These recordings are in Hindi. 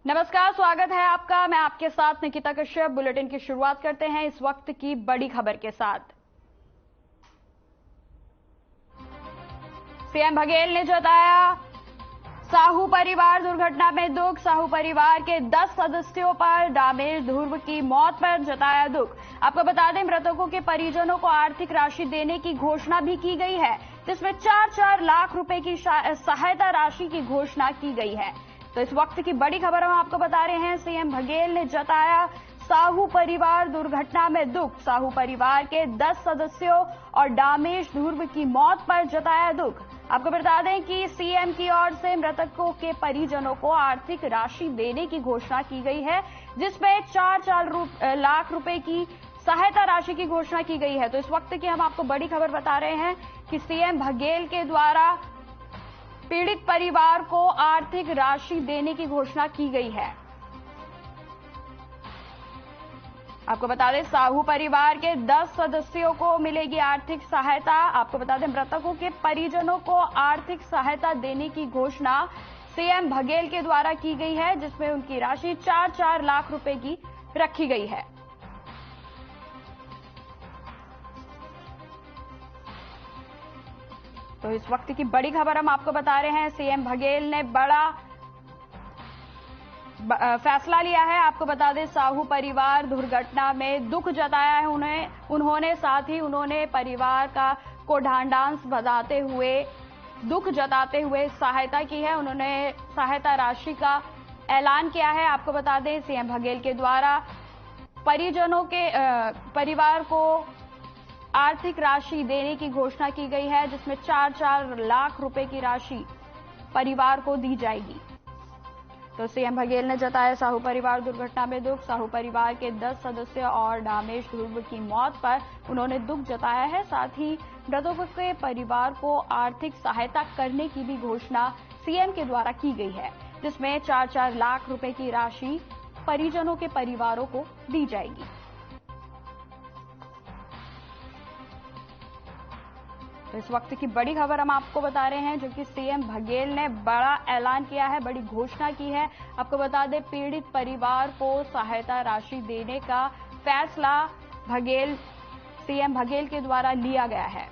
नमस्कार, स्वागत है आपका। मैं आपके साथ निकिता कश्यप। बुलेटिन की शुरुआत करते हैं इस वक्त की बड़ी खबर के साथ। सीएम बघेल ने जताया साहू परिवार दुर्घटना में दुख। साहू परिवार के 10 सदस्यों पर दामेश ध्रुव की मौत पर जताया दुख। आपको बता दें, मृतकों के परिजनों को आर्थिक राशि देने की घोषणा भी की गई है, जिसमें 4-4 लाख रुपए की सहायता राशि की घोषणा की गई है। तो इस वक्त की बड़ी खबर हम आपको बता रहे हैं। सीएम बघेल ने जताया साहू परिवार दुर्घटना में दुख। साहू परिवार के 10 सदस्यों और दामेश ध्रुव की मौत पर जताया दुख। आपको बता दें कि सीएम की ओर से मृतकों के परिजनों को आर्थिक राशि देने की घोषणा की गई है, जिसमें 4-4 लाख रुपए की सहायता राशि की घोषणा की गई है। तो इस वक्त की हम आपको बड़ी खबर बता रहे हैं कि सीएम बघेल के द्वारा पीड़ित परिवार को आर्थिक राशि देने की घोषणा की गई है। आपको बता दें, साहू परिवार के 10 सदस्यों को मिलेगी आर्थिक सहायता। आपको बता दें, मृतकों के परिजनों को आर्थिक सहायता देने की घोषणा सीएम बघेल के द्वारा की गई है, जिसमें उनकी राशि 4-4 लाख रुपए की रखी गई है। तो इस वक्त की बड़ी खबर हम आपको बता रहे हैं। सीएम बघेल ने बड़ा फैसला लिया है। आपको बता दें, साहू परिवार दुर्घटना में दुख जताया है उन्होंने साथ ही उन्होंने परिवार को ढांढांस बधाते हुए, दुख जताते हुए सहायता की है। उन्होंने सहायता राशि का ऐलान किया है। आपको बता दें, सीएम बघेल के द्वारा परिजनों के परिवार को आर्थिक राशि देने की घोषणा की गई है, जिसमें 4-4 लाख रुपए की राशि परिवार को दी जाएगी। तो सीएम बघेल ने जताया साहू परिवार दुर्घटना में दुख। साहू परिवार के 10 सदस्य और दामेश ध्रुव की मौत पर उन्होंने दुख जताया है। साथ ही मृतकों के परिवार को आर्थिक सहायता करने की भी घोषणा सीएम के द्वारा की गई है, जिसमें 4-4 लाख रुपए की राशि परिजनों के परिवारों को दी जाएगी। तो इस वक्त की बड़ी खबर हम आपको बता रहे हैं, जो कि सीएम बघेल ने बड़ा ऐलान किया है, बड़ी घोषणा की है। आपको बता दें, पीड़ित परिवार को सहायता राशि देने का फैसला सीएम बघेल के द्वारा लिया गया है।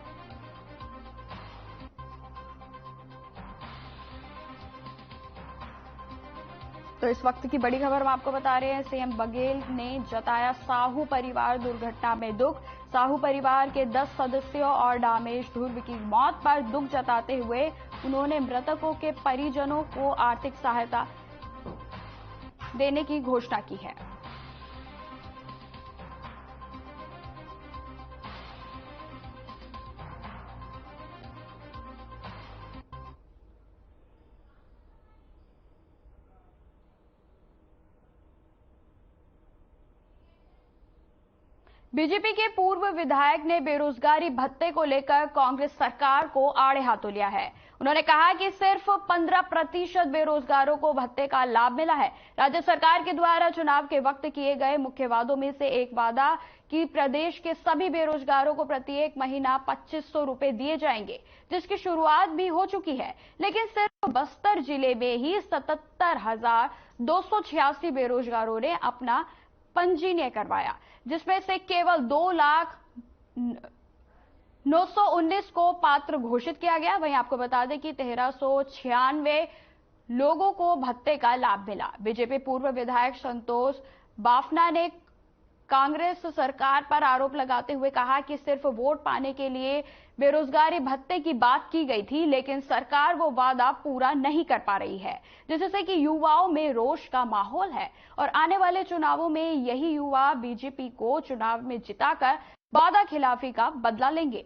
तो इस वक्त की बड़ी खबर हम आपको बता रहे हैं। सीएम बघेल ने जताया साहू परिवार दुर्घटना में दुख। साहू परिवार के 10 सदस्यों और दामेश ध्रुव की मौत पर दुख जताते हुए उन्होंने मृतकों के परिजनों को आर्थिक सहायता देने की घोषणा की है। बीजेपी के पूर्व विधायक ने बेरोजगारी भत्ते को लेकर कांग्रेस सरकार को आड़े हाथों लिया है। उन्होंने कहा कि सिर्फ 15% बेरोजगारों को भत्ते का लाभ मिला है। राज्य सरकार के द्वारा चुनाव के वक्त किए गए मुख्य वादों में से एक वादा कि प्रदेश के सभी बेरोजगारों को प्रत्येक महीना 2500 रुपए दिए जाएंगे, जिसकी शुरुआत भी हो चुकी है। लेकिन सिर्फ बस्तर जिले में ही 77,286 बेरोजगारों ने अपना पंजीयन करवाया, जिसमें से केवल 2,09,19 को पात्र घोषित किया गया। वहीं आपको बता दें कि 1396 लोगों को भत्ते का लाभ मिला। बीजेपी पूर्व विधायक संतोष बाफना ने कांग्रेस सरकार पर आरोप लगाते हुए कहा कि सिर्फ वोट पाने के लिए बेरोजगारी भत्ते की बात की गई थी, लेकिन सरकार वो वादा पूरा नहीं कर पा रही है, जिससे कि युवाओं में रोष का माहौल है और आने वाले चुनावों में यही युवा बीजेपी को चुनाव में जिताकर वादा खिलाफी का बदला लेंगे।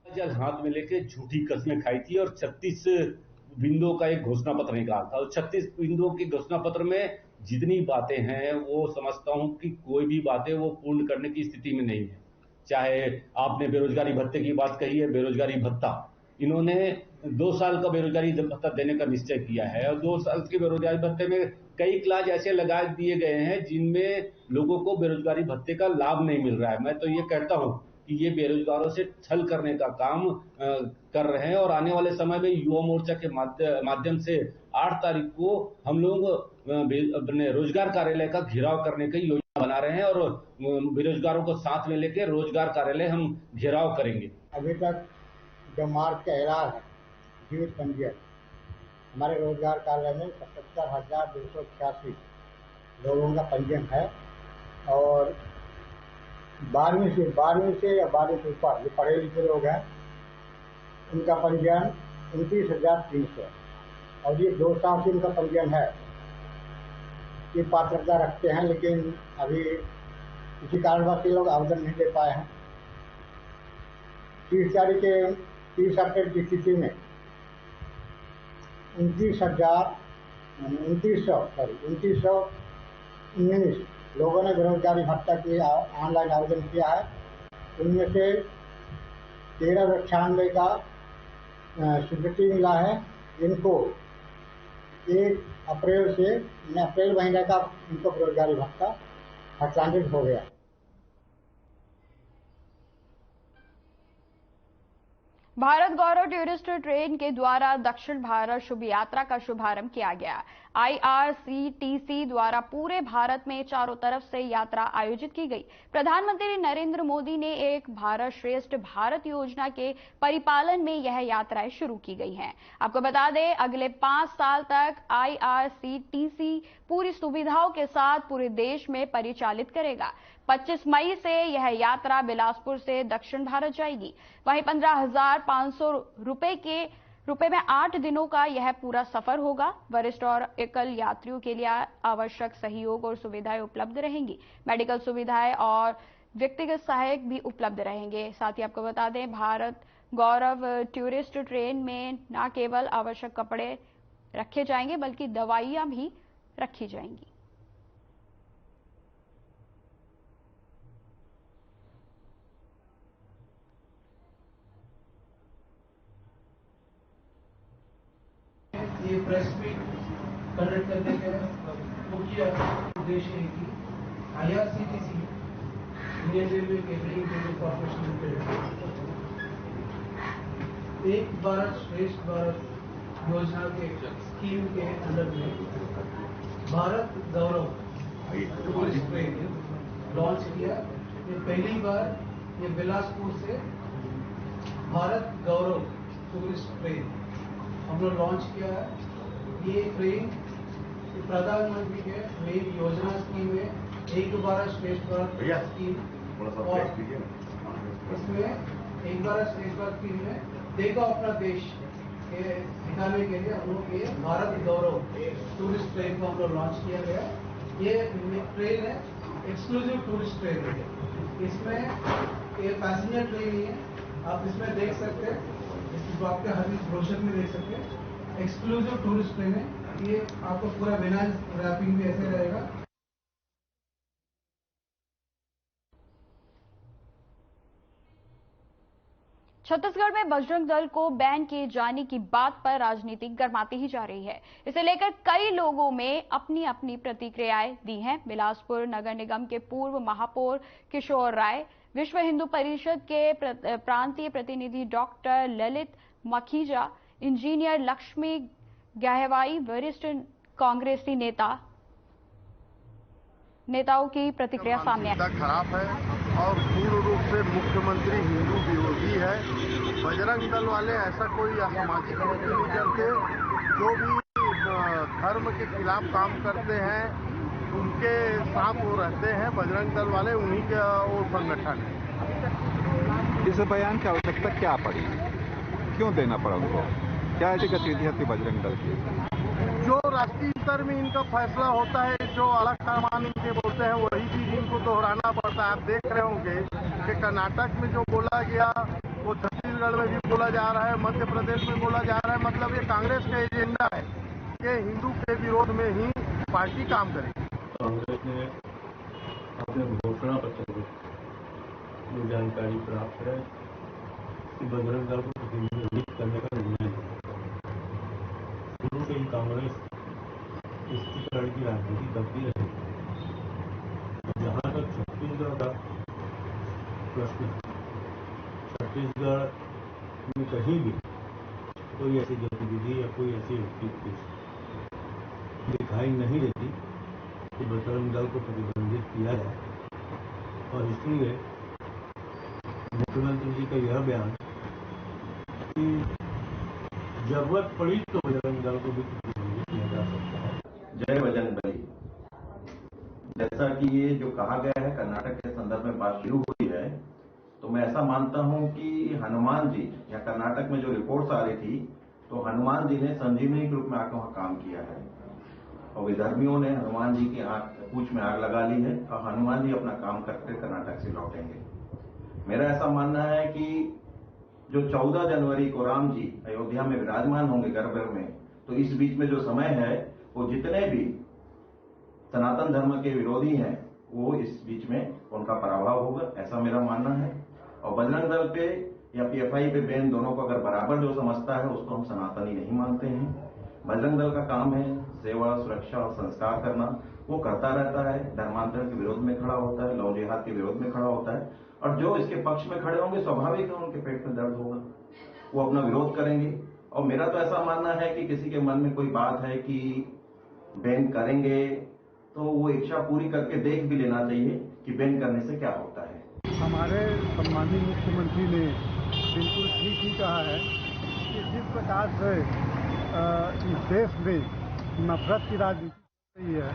जल हाथ में लेके झूठी कस्में खाई थी और 36 बिंदुओं का एक घोषणा पत्र निकाला था। और 36 बिंदुओं के घोषणा पत्र में जितनी बातें हैं वो समझता हूं कि कोई भी बातें वो पूर्ण करने की स्थिति में नहीं है। चाहे आपने बेरोजगारी भत्ते की बात कही है, बेरोजगारी भत्ता इन्होंने 2 साल का बेरोजगारी भत्ता देने का निश्चय किया है और 2 साल के बेरोजगारी भत्ते में कई क्लास ऐसे लगा दिए गए हैं जिनमें लोगों को बेरोजगारी भत्ते का लाभ नहीं मिल रहा है। मैं तो ये कहता हूं कि ये बेरोजगारों से छल करने का काम कर रहे हैं और आने वाले समय में युवा मोर्चा के माध्यम से 8 तारीख को हम लोग अपने रोजगार कार्यालय का घेराव करने की योजना बना रहे हैं और बेरोजगारों को साथ में लेकर रोजगार कार्यालय हम घेराव करेंगे। अभी तक जो मार्च का एलान है जीवित पंजीयन हमारे रोजगार कार्यालय में 77,286 लोगों का पंजीयन है और 12वीं से या 12वीं से ऊपर जो पढ़े लिखे लोग हैं उनका पंजीयन 29,300 और ये 2 साल से उनका पंजीयन है। ये पात्रता रखते हैं लेकिन अभी किसी कारणवश ये लोग आवेदन नहीं दे पाए हैं। 30 अप्रैल की स्थिति में 2919 लोगों ने बेरोजगारी भत्ता के ऑनलाइन आवेदन किया है। उनमें से 1396 का स्वीकृति मिला है। इनको 1 अप्रैल महीने का इनको बेरोजगारी भत्ता हस्तांतरित हो गया। भारत गौरव टूरिस्ट ट्रेन के द्वारा दक्षिण भारत शुभ यात्रा का शुभारंभ किया गया। IRCTC द्वारा पूरे भारत में चारों तरफ से यात्रा आयोजित की गई। प्रधानमंत्री नरेंद्र मोदी ने एक भारत श्रेष्ठ भारत योजना के परिपालन में यह यात्राएं शुरू की गई हैं। आपको बता दें, अगले 5 साल तक IRCTC पूरी सुविधाओं के साथ पूरे देश में परिचालित करेगा। 25 मई से यह यात्रा बिलासपुर से दक्षिण भारत जाएगी। वहीं 15,500 रुपए में 8 दिनों का यह पूरा सफर होगा। वरिष्ठ और एकल यात्रियों के लिए आवश्यक सहयोग और सुविधाएं उपलब्ध रहेंगी। मेडिकल सुविधाएं और व्यक्तिगत सहायक भी उपलब्ध रहेंगे। साथ ही आपको बता दें, भारत गौरव टूरिस्ट ट्रेन में न केवल आवश्यक कपड़े रखे जाएंगे बल्कि दवाइयां भी रखी जाएंगी। ये प्रेस मीट कंडक्ट करने का मुख्य उद्देश्य है कि IRCTC Indian railway catering train corporation limited एक भारत श्रेष्ठ भारत योजना के स्कीम के अंडर में भारत गौरव टूरिस्ट ट्रेन लॉन्च किया। ये पहली बार ये बिलासपुर से भारत गौरव टूरिस्ट ट्रेन हम लोग लॉन्च किया है। ये ट्रेन प्रधानमंत्री के मेन योजना स्कीम में एक भारत श्रेष्ठ भारत स्कीम और इसमें एक भारत श्रेष्ठ भारत स्कीम में देखो अपना देश के दिखाने के लिए हम लोग ये भारत गौरव टूरिस्ट ट्रेन को हम लोग लॉन्च किया गया। ये ट्रेन है एक्सक्लूसिव टूरिस्ट ट्रेन है। इसमें ये पैसेंजर ट्रेन ही है। आप इसमें देख सकते हैं, इसको आपके हर ब्रोशर में देख सकते हैं। एक्सक्लूसिव टूरिस्ट ट्रेन है। ये आपको पूरा बिना रैपिंग भी ऐसे रहेगा। छत्तीसगढ़ में बजरंग दल को बैन किए जाने की बात पर राजनीति गर्माती ही जा रही है। इसे लेकर कई लोगों में अपनी अपनी प्रतिक्रियाएं दी हैं। बिलासपुर नगर निगम के पूर्व महापौर किशोर राय, विश्व हिंदू परिषद के प्रांतीय प्रतिनिधि डॉक्टर ललित मखीजा, इंजीनियर लक्ष्मी गहवाई, वरिष्ठ कांग्रेसी नेताओं की प्रतिक्रिया सामने आई। खराब है और पूर्ण रूप से मुख्यमंत्री हिंदू विरोधी है। बजरंग दल वाले ऐसा कोई असामाजिक नहीं करते। जो भी धर्म के खिलाफ काम करते हैं उनके साथ वो रहते हैं। बजरंग दल वाले उन्हीं का वो संगठन है। इस बयान की आवश्यकता क्या पड़ी, क्यों देना पड़ा उनको? क्या ऐसी गतिविधियां थी बजरंग दल की? जो राष्ट्रीय स्तर में इनका फैसला होता है, जो अलग सामान इनके बोलते हैं, वही चीज इनको दोहराना पड़ता है। आप देख रहे होंगे कि कर्नाटक में जो बोला गया वो छत्तीसगढ़ में भी बोला जा रहा है, मध्य प्रदेश में बोला जा रहा है। मतलब ये कांग्रेस का एजेंडा है कि हिंदू के विरोध में ही पार्टी काम करेगी। कांग्रेस ने अपने घोषणा पत्र में जो जानकारी प्राप्त है कि बजरंग दल को प्रतिबंधित करने का निर्णय लिया। शुरू से ही कांग्रेस तुष्टीकरण की राजनीति करती रही। जहां तक छत्तीसगढ़ का प्रश्न है, छत्तीसगढ़ में कहीं भी कोई ऐसी गतिविधि या कोई ऐसी एक्टिविटी दिखाई नहीं देती कि बजरंग दल को प्रतिबंधित किया जाए, और इसलिए मुख्यमंत्री जी का यह बयान कि जरूरत पड़ी तो बजरंग दल को भी प्रतिबंधित किया जा सकता है। जय बजरंगबली। जैसा कि ये जो कहा गया है कर्नाटक के संदर्भ में बात शुरू हुई है, तो मैं ऐसा मानता हूं कि हनुमान जी या कर्नाटक में जो रिपोर्ट्स आ रही थी, तो हनुमान जी ने संजीवनी के रूप में आकर वहां काम किया है और विधर्मियों ने हनुमान जी की पूंछ में आग लगा ली है और हनुमान जी अपना काम करके कर्नाटक से लौटेंगे। मेरा ऐसा मानना है कि जो 14 जनवरी को राम जी अयोध्या में विराजमान होंगे गर्भगृह में, तो इस बीच में जो समय है वो जितने भी सनातन धर्म के विरोधी हैं वो इस बीच में उनका पराभव होगा, ऐसा मेरा मानना है। और बजरंग दल पे या पीएफआई पे बैन दोनों को अगर बराबर जो समझता है उसको हम सनातनी नहीं मानते हैं। बजरंग दल का काम है सेवा, सुरक्षा और संस्कार करना, वो करता रहता है। धर्मांतरण के विरोध में खड़ा होता है, लव जिहाद के विरोध में खड़ा होता है, और जो इसके पक्ष में खड़े होंगे स्वाभाविक है उनके पेट में दर्द होगा, वो अपना विरोध करेंगे। और मेरा तो ऐसा मानना है कि किसी के मन में कोई बात है कि बैन करेंगे तो वो इच्छा पूरी करके देख भी लेना चाहिए कि बैन करने से क्या होता है। हमारे सम्मानित मुख्यमंत्री ने बिल्कुल ठीक ही कहा है कि जिस प्रकार से इस देश में नफरत की राजनीति रही है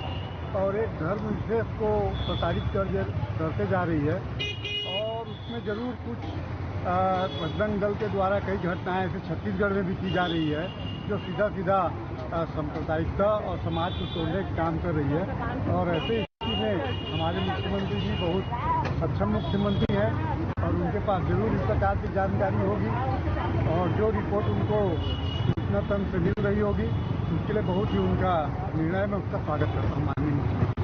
और एक धर्म विशेष को प्रताड़ित करते जा रही है, और उसमें जरूर कुछ बजरंग दल के द्वारा कई घटनाएं ऐसे छत्तीसगढ़ में भी की जा रही है जो सीधा सीधा सांप्रदायिकता और समाज को तोड़ने का काम कर रही है। और ऐसे स्थिति में हमारे मुख्यमंत्री जी बहुत सक्षम मुख्यमंत्री हैं और उनके पास जरूर इस प्रकार की जानकारी होगी, और जो रिपोर्ट उनको सूचना तंत्र से मिल रही होगी उसके लिए बहुत ही उनका निर्णय में उसका स्वागत करता हूँ माननीय मुख्यमंत्री।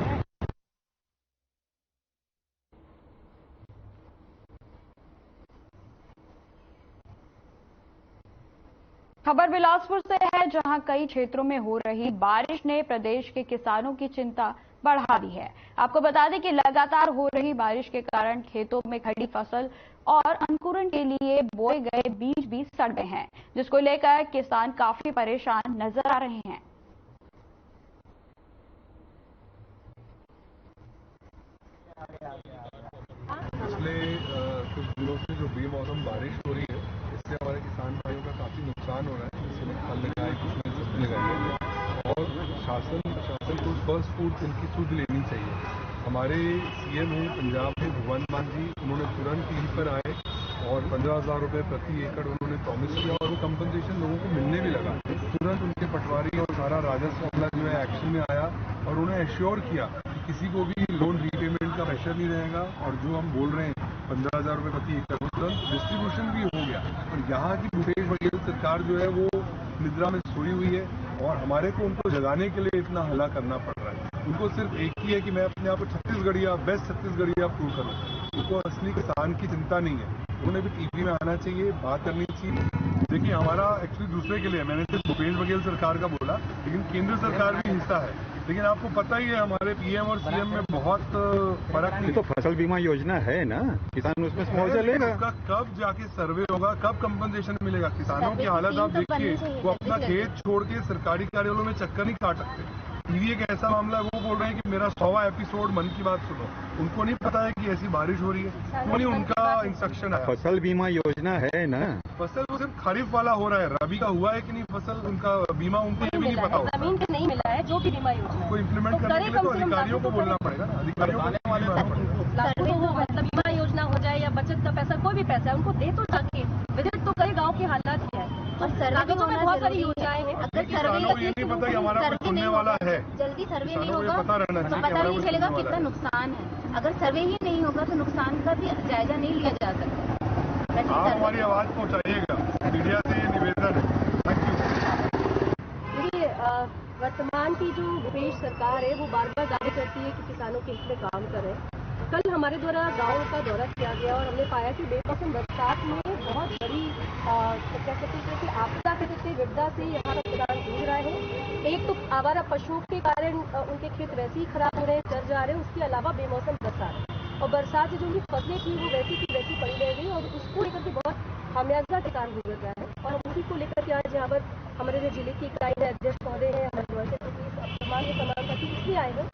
खबर बिलासपुर से है, जहां कई क्षेत्रों में हो रही बारिश ने प्रदेश के किसानों की चिंता बढ़ा दी है। आपको बता दें कि लगातार हो रही बारिश के कारण खेतों में खड़ी फसल और अंकुरण के लिए बोए गए बीज भी सड़ गए हैं, जिसको लेकर किसान काफी परेशान नजर आ रहे हैं। पिछले कुछ दिनों से जो बेमौसम बारिश हो रही है, इससे हमारे किसान भाइयों का काफी नुकसान हो रहा है। किसी ने फल लगाए, किसी ने सब्जी लगाई है, और शासन को फर्स्ट फूड इनकी सुध लेनी चाहिए। हमारे सीएम हैं पंजाब में भगवंत मान जी, उन्होंने तुरंत लीव पर आए और 15,000 रुपये प्रति एकड़ उन्होंने प्रॉमिस किया, और वो कंपनसेशन लोगों को मिलने भी लगा। तुरंत उनके पटवारी और सारा राजस्व मामला जो है एक्शन में आया, और उन्हें एश्योर किया कि किसी को भी लोन रीपेमेंट का प्रेशर नहीं रहेगा, और जो हम बोल रहे हैं 15,000 रुपये प्रति एकड़ तुरंत डिस्ट्रीब्यूशन भी हो गया। और यहाँ की भूपेश बघेल सरकार जो है वो निद्रा में सोई हुई है, और हमारे को उनको जगाने के लिए इतना हल्ला करना पड़ रहा है। उनको सिर्फ एक ही है कि मैं अपने आप को छत्तीसगढ़िया, बेस्ट छत्तीसगढ़िया प्रूव करूँ। उनको असली किसान की चिंता नहीं है। उन्हें भी टीवी में आना चाहिए, बात करनी चाहिए। देखिए, हमारा एक्चुअली दूसरे के लिए, मैंने सिर्फ भूपेश बघेल सरकार का बोला, लेकिन केंद्र सरकार भी हिस्सा है। लेकिन आपको पता ही है हमारे पीएम और सीएम में बहुत फर्क नहीं। तो फसल बीमा योजना है ना, किसान उसमें मुआवजा लेगा। उसका कब जाके सर्वे होगा, कब कंपनसेशन मिलेगा? किसानों की हालत आप देखिए, वो अपना खेत छोड़ के सरकारी कार्यालयों में चक्कर नहीं काट सकते। टीवी एक ऐसा मामला है, वो बोल रहे हैं कि मेरा 100वां एपिसोड मन की बात सुनो। उनको नहीं पता है कि ऐसी बारिश हो रही है, क्यों नहीं उनका इंस्ट्रक्शन है। फसल बीमा योजना है ना, फसल वो सिर्फ खरीफ वाला हो रहा है, रबी का हुआ है कि नहीं फसल, उनका बीमा उनको ये भी नहीं पता होता। जमीन पे नहीं मिला है जो भी बीमा योजना उसको इम्प्लीमेंट करने के लिए तो अधिकारियों को बोलना पड़ेगा ना, अधिकारियों को मतलब बीमा योजना हो जाए या बचत का पैसा, कोई भी पैसा है उनको दे तो जाके विजिट तो करे गाँव की हालात क्या है। और सर्वे तो बहुत सारी योजनाएं हैं। अगर सर्वे ये नहीं पता कि हमारा कोई सुनने वाला है, जल्दी सर्वे नहीं होगा पता रहना तो पता नहीं चलेगा कितना नुकसान है। अगर सर्वे ही नहीं होगा तो नुकसान का भी जायजा नहीं लिया जा सकता। आप हमारी आवाज पहुंचाइएगा, मीडिया से ये निवेदन है। Thank you. देखिए, वर्तमान की जो भूपेश सरकार है वो बार बार दावे करती है कि किसानों के हित में काम करें। कल हमारे द्वारा गाँव का दौरा किया गया और हमने पाया कि बेमौसम बरसात में बहुत बड़ी कह सकते हैं कि आपदा कह सकते हैं, विपदा से यहाँ का किसान जूझ रहा है। एक तो आवारा पशुओं के कारण उनके खेत वैसे ही खराब हो रहे हैं, जल जा रहे हैं, उसके अलावा बेमौसम बरसात और बरसात से जो उनकी फसलें थी वो वैसी की वैसी पड़ी रह गई और उसको लेकर के बहुत खामियाजा किसान गुजर रहा है। और उसी को लेकर के आज यहाँ पर हमारे जो जिले की इकाई है, अध्यक्ष महोदय है, हमारे तमाम के तमाम साथी इसलिए आए हैं।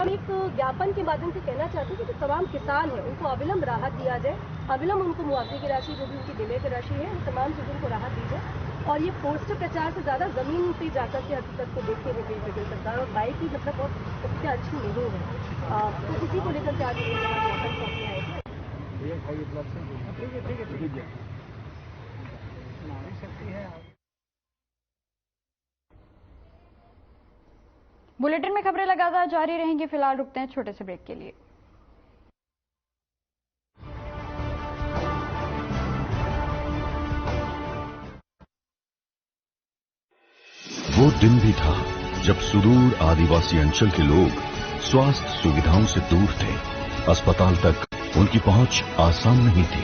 हम एक ज्ञापन के माध्यम से कहना चाहते हैं कि जो तमाम किसान हैं उनको अविलंब राहत दिया जाए, अविलंब उनको मुआवजे की राशि जो भी उनकी डिले की राशि है, तमाम चीजों को राहत दी जाए और ये पोस्टर प्रचार से ज्यादा जमीन पे जाकर के हकीकत को देखते हुए केंद्र सरकार और बाइक की मतलब बहुत सबसे अच्छी नहीं है। तो इसी को लेकर के आज ज्ञापन सौंपने आए थे। बुलेटिन में खबरें लगातार जारी रहेंगी। फिलहाल रुकते हैं छोटे से ब्रेक के लिए। वो दिन भी था जब सुदूर आदिवासी अंचल के लोग स्वास्थ्य सुविधाओं से दूर थे, अस्पताल तक उनकी पहुंच आसान नहीं थी।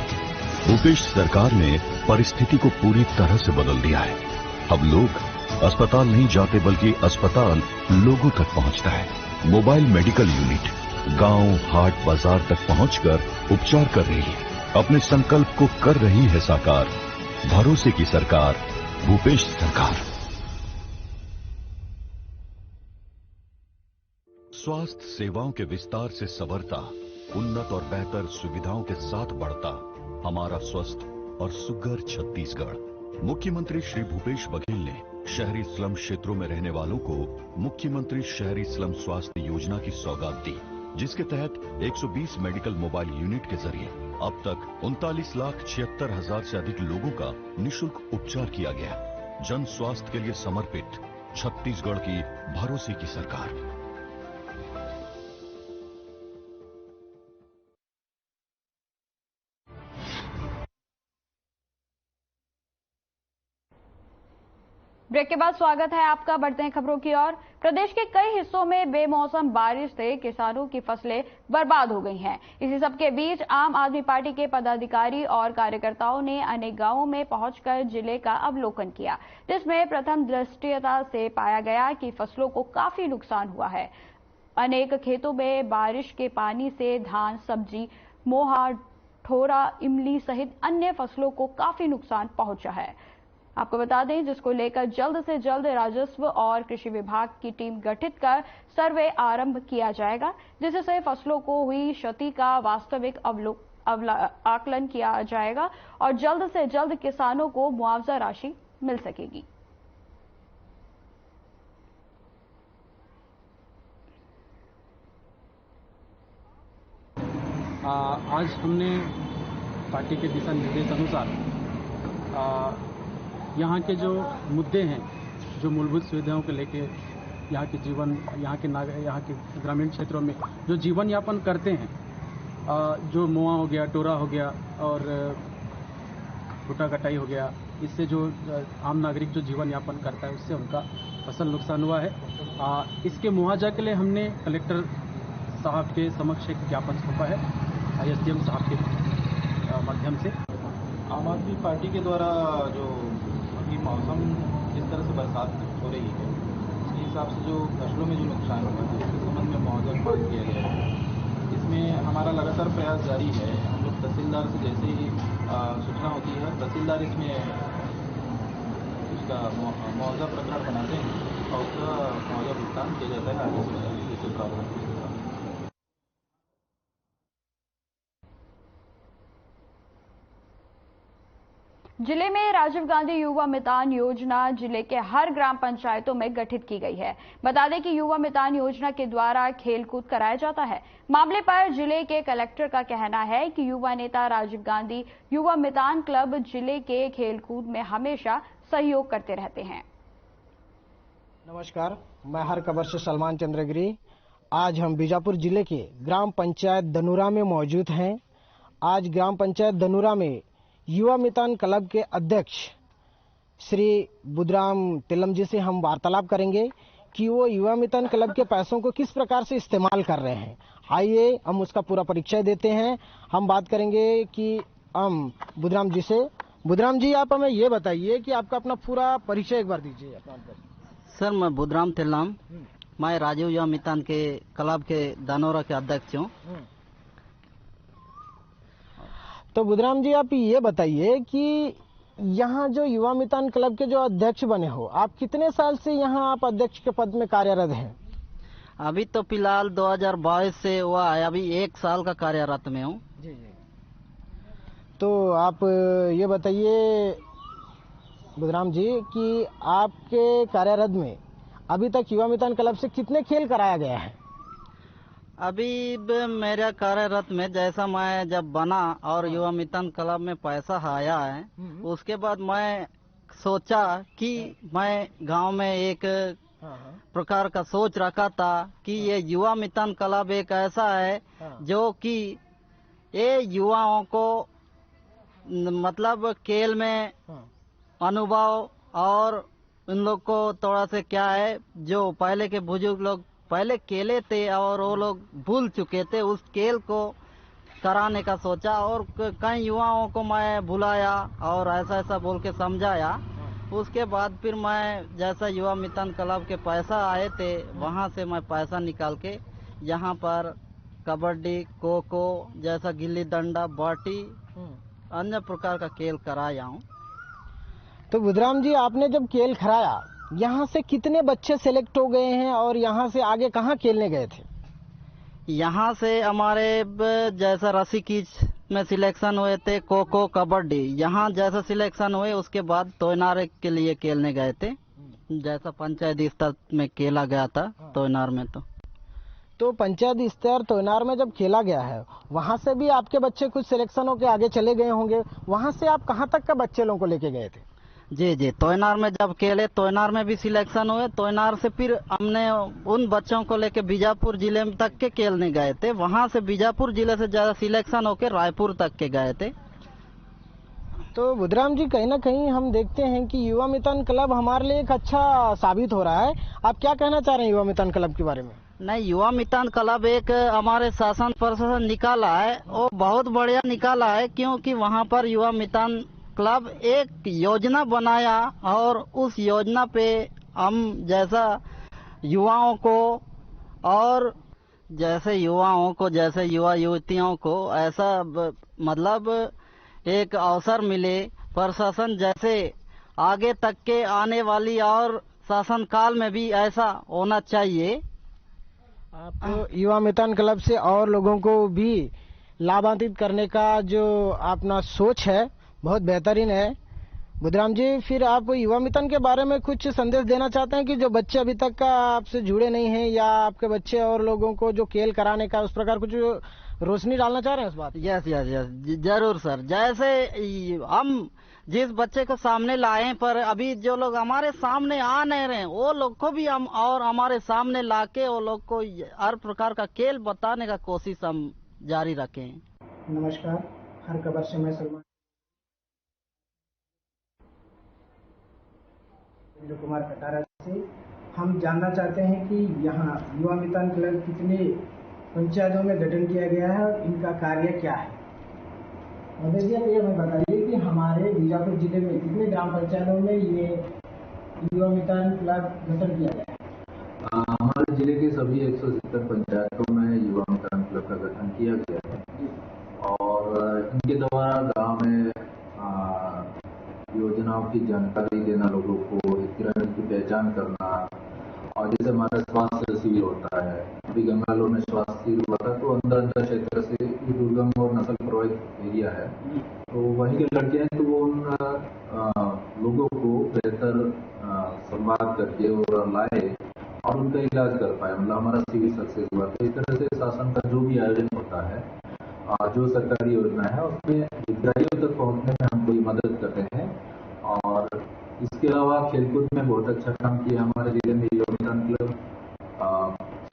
भूपेश सरकार ने परिस्थिति को पूरी तरह से बदल दिया है। अब लोग अस्पताल नहीं जाते बल्कि अस्पताल लोगों तक पहुंचता है। मोबाइल मेडिकल यूनिट गांव, हाट, बाजार तक पहुंचकर उपचार कर रही है। अपने संकल्प को कर रही है साकार। भरोसे की सरकार, भूपेश सरकार। स्वास्थ्य सेवाओं के विस्तार से संवरता, उन्नत और बेहतर सुविधाओं के साथ बढ़ता हमारा स्वस्थ और सुघर छत्तीसगढ़। मुख्यमंत्री श्री भूपेश बघेल ने शहरी स्लम क्षेत्रों में रहने वालों को मुख्यमंत्री शहरी स्लम स्वास्थ्य योजना की सौगात दी, जिसके तहत 120 मेडिकल मोबाइल यूनिट के जरिए अब तक 39,76,000 से अधिक लोगों का निःशुल्क उपचार किया गया। जन स्वास्थ्य के लिए समर्पित छत्तीसगढ़ की भरोसे की सरकार। ब्रेक के बाद स्वागत है आपका। बढ़ते हैं खबरों की ओर। प्रदेश के कई हिस्सों में बेमौसम बारिश से किसानों की फसलें बर्बाद हो गई हैं। इसी सबके बीच आम आदमी पार्टी के पदाधिकारी और कार्यकर्ताओं ने अनेक गांवों में पहुंचकर जिले का अवलोकन किया, जिसमें प्रथम दृष्टया से पाया गया कि फसलों को काफी नुकसान हुआ है। अनेक खेतों में बारिश के पानी से धान, सब्जी, मोहा, ठोरा, इमली सहित अन्य फसलों को काफी नुकसान पहुंचा है। आपको बता दें, जिसको लेकर जल्द से जल्द राजस्व और कृषि विभाग की टीम गठित कर सर्वे आरंभ किया जाएगा, जिससे फसलों को हुई क्षति का वास्तविक आकलन किया जाएगा और जल्द से जल्द किसानों को मुआवजा राशि मिल सकेगी। आज हमने पार्टी के दिशा निर्देश अनुसार यहाँ के जो मुद्दे हैं, जो मूलभूत सुविधाओं को लेके यहाँ के जीवन, यहाँ के ग्रामीण क्षेत्रों में जो जीवन यापन करते हैं, जो मोआ हो गया, टोरा हो गया और भुट्टा कटाई हो गया, इससे जो आम नागरिक जो जीवन यापन करता है उससे उनका फसल नुकसान हुआ है। इसके मुआवजा के लिए हमने कलेक्टर साहब के समक्ष एक ज्ञापन सौंपा है एसडीएम साहब के माध्यम से। आम आदमी पार्टी के द्वारा जो अभी मौसम जिस तरह से बरसात हो रही है, उसके हिसाब से जो फसलों में जो नुकसान हुआ है उसके संबंध में मुआवजा मांग किया गया है। इसमें हमारा लगातार प्रयास जारी है। हम लोग तहसीलदार से जैसे ही सूचना होती है, तहसीलदार इसमें उसका मुआवजा प्रकार बनाते हैं और उसका मुआवजा भुगतान किया जाता है आगे से जैसे प्रावधान। जिले में राजीव गांधी युवा मितान योजना जिले के हर ग्राम पंचायतों में गठित की गई है। बता दें कि युवा मितान योजना के द्वारा खेलकूद कराया जाता है। मामले पर जिले के कलेक्टर का कहना है कि युवा नेता राजीव गांधी युवा मितान क्लब जिले के खेलकूद में हमेशा सहयोग करते रहते हैं। नमस्कार, मैं हर खबर से सलमान चंद्रगिरी। आज हम बीजापुर जिले के ग्राम पंचायत धनुरा में मौजूद हैं। आज ग्राम पंचायत धनुरा में युवा मितान क्लब के अध्यक्ष श्री बुधराम तिलम जी से हम वार्तालाप करेंगे कि वो युवा मितान क्लब के पैसों को किस प्रकार से इस्तेमाल कर रहे हैं। आइए हम उसका पूरा परिचय देते हैं। हम बात करेंगे कि हम बुधराम जी से। बुधराम जी, आप हमें ये बताइए कि आपका अपना पूरा परिचय एक बार दीजिए अपना। सर, मैं बुधराम तेलाम, मैं राजीव युवा मितान के क्लब के दानोरा के अध्यक्ष हूँ। तो बुधराम जी, आप ये बताइए कि यहाँ जो युवा मितान क्लब के जो अध्यक्ष बने हो, आप कितने साल से यहाँ आप अध्यक्ष के पद में कार्यरत हैं? अभी तो फिलहाल 2022 से हुआ है, अभी 1 साल का कार्यरत में हूँ। जी जी। तो आप ये बताइए बुधराम जी कि आपके कार्यरत में अभी तक युवा मितान क्लब से कितने खेल कराया गया है? अभी मेरा कार्यरत में जैसा मैं जब बना और युवा मितान क्लब में पैसा आया है, उसके बाद मैं सोचा कि मैं गांव में एक प्रकार का सोच रखा था कि ये युवा मितान क्लब एक ऐसा है जो कि ये युवाओं को मतलब खेल में अनुभव और उन लोग को थोड़ा से क्या है, जो पहले के बुजुर्ग लोग पहले खेले थे और वो लोग भूल चुके थे, उस खेल को कराने का सोचा और कई युवाओं को मैं बुलाया और ऐसा ऐसा बोल के समझाया। उसके बाद फिर मैं जैसा युवा मितान क्लब के पैसा आए थे, वहाँ से मैं पैसा निकाल के यहाँ पर कबड्डी, खो खो जैसा गिल्ली डंडा, बाटी अन्य प्रकार का खेल कराया हूँ। तो बुधराम जी, आपने जब खेल कराया, यहाँ से कितने बच्चे सेलेक्ट हो गए हैं और यहाँ से आगे कहाँ खेलने गए थे? यहाँ से हमारे जैसा रस्सी खींच में सिलेक्शन हुए थे, खो खो, कबड्डी, यहाँ जैसा सिलेक्शन हुए उसके बाद तोयनार के लिए खेलने गए थे, जैसा पंचायत स्तर में खेला गया था तोयनार में। तो पंचायत स्तर तोयनार में जब खेला गया है, वहाँ से भी आपके बच्चे कुछ सिलेक्शन होकर आगे चले गए होंगे। वहाँ से आप कहाँ तक का बच्चे लोगों को लेके गए थे? जी जी, तोयनार में जब खेले, तोयनार में भी सिलेक्शन हुए। तोयनार से फिर हमने उन बच्चों को लेके बीजापुर जिले में तक के खेलने गए थे। वहाँ से बीजापुर जिले से ज्यादा सिलेक्शन होके रायपुर तक के गए थे। तो बुधराम जी, कहीं ना कहीं हम देखते हैं कि युवा मितान क्लब हमारे लिए एक अच्छा साबित हो रहा है। आप क्या कहना चाह रहे हैं युवा मितान क्लब के बारे में? नहीं, युवा मितान क्लब एक हमारे शासन प्रशासन निकाला है, वो बहुत बढ़िया निकाला है, क्योंकि वहाँ पर युवा मितान क्लब एक योजना बनाया और उस योजना पे हम जैसा युवाओं को और जैसे युवा युवतियों को ऐसा मतलब एक अवसर मिले। प्रशासन जैसे आगे तक के आने वाली और शासन काल में भी ऐसा होना चाहिए। आप युवा मितान क्लब से और लोगों को भी लाभान्वित करने का जो अपना सोच है, बहुत बेहतरीन है। बुधराम जी, फिर आप युवा मितान के बारे में कुछ संदेश देना चाहते हैं कि जो बच्चे अभी तक का आपसे जुड़े नहीं हैं, या आपके बच्चे और लोगों को जो खेल कराने का उस प्रकार कुछ रोशनी डालना चाह रहे हैं उस बात? यस, जरूर सर। जैसे हम जिस बच्चे को सामने लाए, पर अभी जो लोग हमारे सामने आ नहीं रहे, वो लोग को भी हम और हमारे सामने लाके वो लोग को हर प्रकार का खेल बताने का कोशिश हम जारी रखें। नमस्कार, हर खबर से मैं सलमान कुमार कटारा से। हम जानना चाहते हैं कि यहाँ युवा मितान क्लब कितने पंचायतों में गठन किया गया है और इनका कार्य क्या है? महेश जी, ये हमें बताइए कि हमारे बीजापुर जिले में कितने ग्राम पंचायतों में ये युवा मितान क्लब गठन किया गया है? हमारे जिले के सभी 170 पंचायतों में युवा मितान क्लब का गठन किया गया है और इनके द्वारा गांव में योजनाओं की जानकारी देना, लोगों को हितग्राहियों की पहचान करना, और जैसे हमारा स्वास्थ्य शिविर होता है, अभी गंगालोर में स्वास्थ्य शिविर हुआ था, तो अंदर क्षेत्र से दुर्गम और नस्ल प्रभावित एरिया है, तो वहीं के लड़के हैं, तो वो उन लोगों को बेहतर संवाद करके और लाए और उनका इलाज कर पाए। मतलब हमारा शिविर सक्सेस हुआ। तो इस तरह से शासन का जो भी आयोजन होता है, जो सरकारी योजना है, उसमें हितग्राहियों तक पहुंचने में हम कोई मदद करते हैं। और इसके अलावा खेलकूद में बहुत अच्छा काम किया हमारे जिले में युवा मितान क्लब।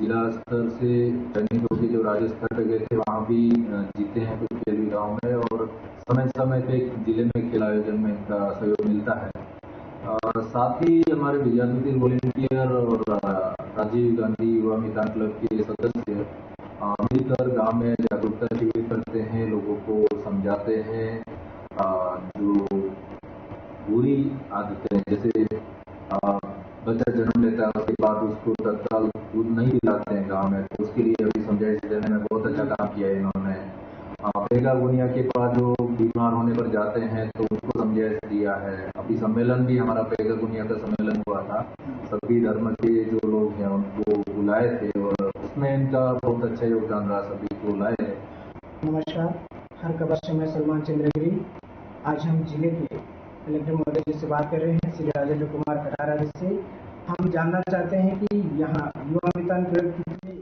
जिला स्तर से चयनित होकर जो राज्य स्तर पर गए थे, वहाँ भी जीते हैं कुछ खेल विधाओं में, और समय समय पे जिले में खेल आयोजन में इनका सहयोग मिलता है। और साथ ही हमारे विद्यार्थी वॉलेंटियर और राजीव गांधी युवा मितान क्लब के सदस्य मिलकर गांव में जागरूकता शिविर करते हैं, लोगों को समझाते हैं, जो बच्चा जन्म लेता है उसके बाद उसको तत्काल दूध नहीं दिलाते हैं गाँव में, तो उसके लिए अभी समझाइश देने में बहुत अच्छा काम किया है इन्होंने। पेगा गुनिया के बाद जो बीमार होने पर जाते हैं तो उसको समझाइश दिया है। अभी सम्मेलन भी हमारा पेगा गुनिया का सम्मेलन हुआ था, सभी धर्म के जो लोग हैं उनको बुलाए थे और उसमें इनका बहुत अच्छा योगदान रहा, सभी को बुलाए थे। नमस्कार, हर खबर से मैं सलमान चंद्रगिरी। आज हम जिले के कलेक्टर महोदय जी से बात कर रहे हैं, श्री राजेंद्र कुमार कटारा जी से। हम जानना चाहते हैं कि यहाँ युवा मितान क्लब कितने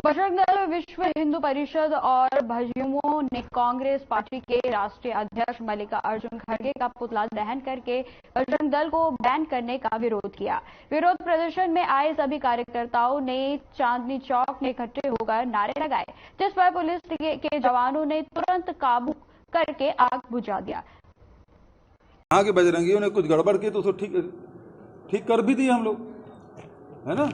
बजरंग दल, विश्व हिंदू परिषद और भाजयुमो ने कांग्रेस पार्टी के राष्ट्रीय अध्यक्ष मल्लिकार्जुन खड़गे का पुतला दहन करके बजरंग दल को बैन करने का विरोध किया। विरोध प्रदर्शन में आए सभी कार्यकर्ताओं ने चांदनी चौक में इकट्ठे होकर नारे लगाए, जिस पर पुलिस के जवानों ने तुरंत काबू करके आग बुझा दिया। यहाँ के बजरंगियों ने कुछ गड़बड़ की तो उसको ठीक कर भी दिए हम लोग, है ना।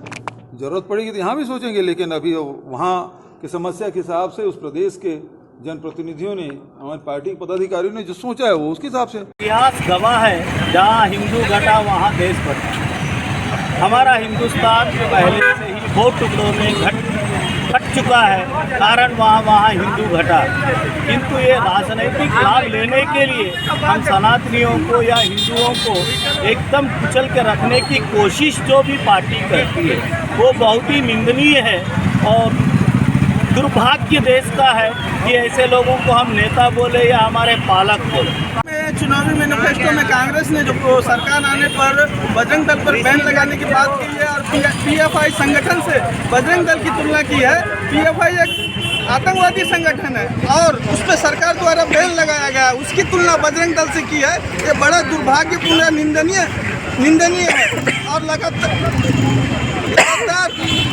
जरूरत पड़ेगी तो यहाँ भी सोचेंगे, लेकिन अभी वहाँ की समस्या के हिसाब से उस प्रदेश के जनप्रतिनिधियों ने, हमारी पार्टी के पदाधिकारियों ने जो सोचा है वो उसके हिसाब से। इतिहास गवाह है, जहाँ हिंदू घटा वहाँ देश बढ़ा। हमारा हिंदुस्तान पहले से ही 2 टुकड़ों में कट चुका है, कारण वहाँ हिंदू घटा। किंतु ये राजनीतिक लाभ लेने के लिए हम सनातनियों को या हिंदुओं को एकदम कुचल के रखने की कोशिश जो भी पार्टी करती है वो बहुत ही निंदनीय है और दुर्भाग्य देश का है कि ऐसे लोगों को हम नेता बोले या हमारे पालक बोले। चुनावी मैनिफेस्टो में कांग्रेस ने जो सरकार आने पर बजरंग दल पर बैन लगाने की बात की है और पीएफआई संगठन से बजरंग दल की तुलना की है। पीएफआई एक आतंकवादी संगठन है और उस पर सरकार द्वारा बैन लगाया गया, उसकी तुलना बजरंग दल से की है। ये बड़ा दुर्भाग्यपूर्ण, निंदनीय है और लगातार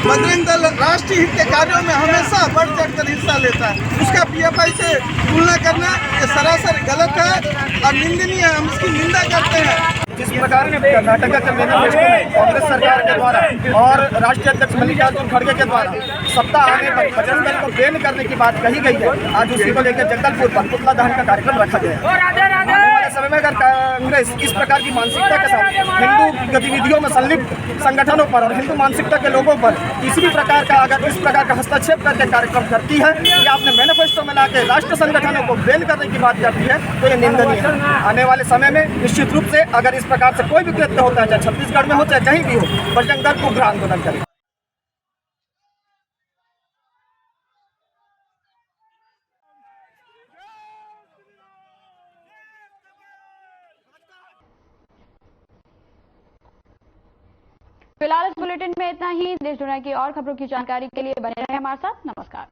बजरंग दल राष्ट्रीय हित के कार्यों में हमेशा बढ़ चढ़कर हिस्सा लेता है। उसका पीएफआई से तुलना करना ये सरासर गलत है और निंदनीय है, हम इसकी निंदा करते हैं। जिस प्रकार कर्नाटक के मैनिफेस्टो में कांग्रेस सरकार के द्वारा और राष्ट्रीय अध्यक्ष मल्लिकार्जुन खड़गे के द्वारा सत्ता आने पर बजरंग दल को बैन करने की बात कही गई है, आज उसी को लेकर जगदलपुर पर पुतला दहन का कार्यक्रम रखा गया है। आने वाले समय में अगर कांग्रेस इस प्रकार की मानसिकता के साथ हिंदू गतिविधियों में संलिप्त संगठनों पर और हिंदू मानसिकता के लोगों पर किसी भी प्रकार का अगर इस प्रकार का हस्तक्षेप करके कार्यक्रम करती है या अपने मैनिफेस्टो में लाके राष्ट्र संगठनों को बैन करने की बात करती है तो ये निंदनीय है। आने वाले समय में निश्चित रूप से अगर इस प्रकार से कोई भी कृत्य होता है, चाहे छत्तीसगढ़ में हो चाहे कहीं भी हो, बजरंग दल उग्र आंदोलन करेगा। फिलहाल इस बुलेटिन में इतना ही। देश दुनिया की और खबरों की जानकारी के लिए बने रहे हमारे साथ। नमस्कार।